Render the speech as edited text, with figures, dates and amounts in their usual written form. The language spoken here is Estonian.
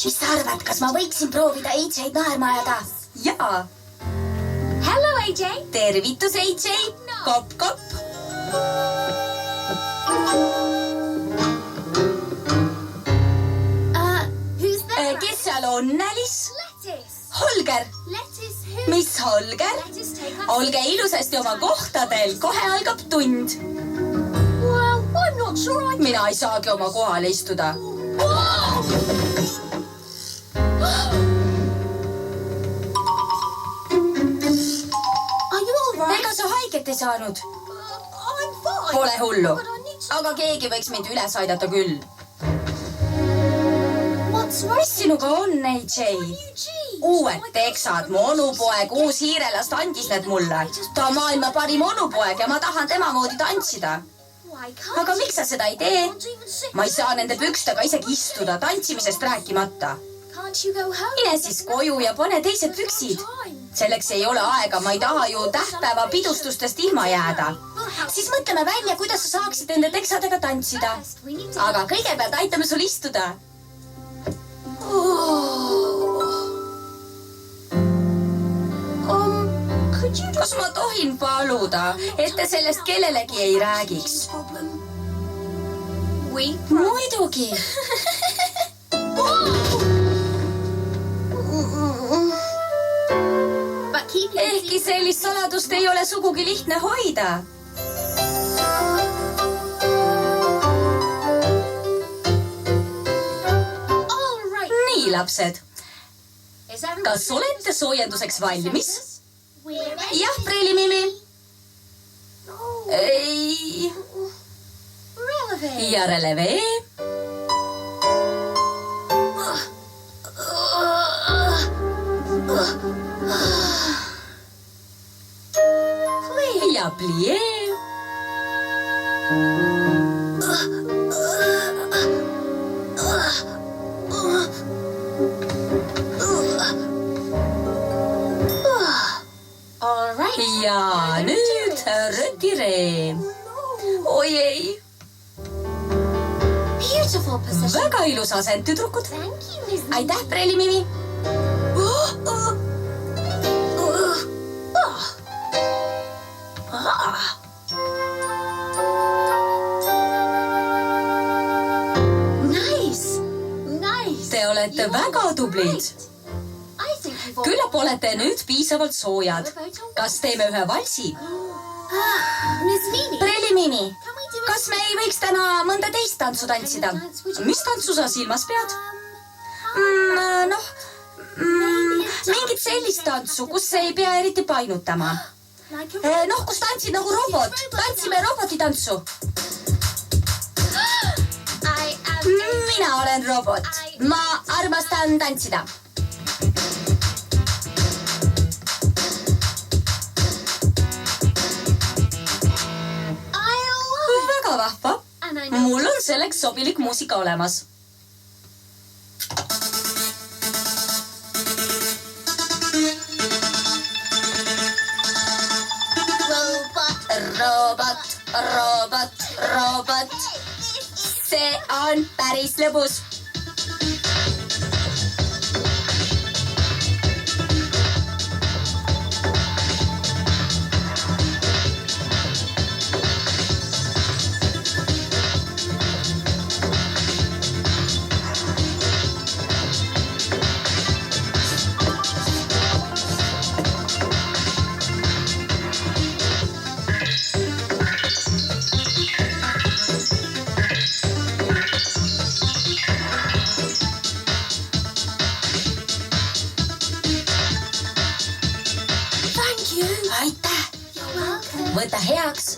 Mis sa arvad, kas ma võiksin proovida AJ-d naerma ajada? Jaa. Hello, AJ. Tervitus, AJ. Kopp, kopp. Who's there? Kes seal on, Alice? Lettuce. Holger. Lettuce who? Mis Holger? Lettuce take us. Olge ilusasti oma kohtadel. Kohe algab tund. Well, I'm not sure I can. Mina ei saagi oma kohale istuda. Are you all right? Ega sa haiget ei saanud? I'm fine. Pole hullu. But I need to... Aga keegi võiks mind üles aidata küll. What's wrong? Mis sinuga on, AJ? Eugene. Uued teksad, mu onupoeg, uus hiirelast andis need mulle. Ta on maailma parim onupoeg ja ma tahan tema moodi tantsida. Why can't Aga miks sa seda ei tee? you? Can't even sit. Ma ei saa nende pükstega isegi istuda, tantsimisest rääkimata. Can't you go home? Mine siis koju ja pane teised püksid. Selleks ei ole aega, ma ei taha ju tähtpäeva pidustustest ilma jääda. Siis mõtleme välja, kuidas sa saaksid nende teksadega tantsida. First, we need to... Aga kõigepealt aitame sul istuda. Could you Kas ma tohin paluda, et te sellest kellelegi ei räägiks? We Muidugi. But keep it Ehkki sellist saladust ei ole sugugi lihtne hoida. all right. Nii, lapsed. Is everyone Kas olete soojenduseks valmis? We're ready. Jah, prillimimi. Oh, Ei. relevant. Järele vee. Please. Ja plie. All right. Ja nüüd retiree. Oi ei. Beautiful position. Väga ilus asend, tüdrukud. Thank you, Miss. Aitäh, prillimimi. Nice. Nice. Te olete väga tublid. I think we've all... Küllap olete nüüd piisavalt soojad. Kas teeme ühe valsi? Miss Mimi. Prillimimi, Can we do a... kas me ei võiks täna mõnda teist tantsu tantsida? Mis tantsu sa silmas pead? Noh, mingit sellist tantsu, kus ei pea eriti painutama. Like a... Noh, kus tantsid nagu robot. Tantsime robotitantsu. I am... Mina olen robot. Ma armastan tantsida. I love Väga vahva. it. And I know... Mul on selleks sobilik muusika olemas. Robot. Robot. See on päris lõbus. Thank you. Aitäh. You're welcome. Võta heaks.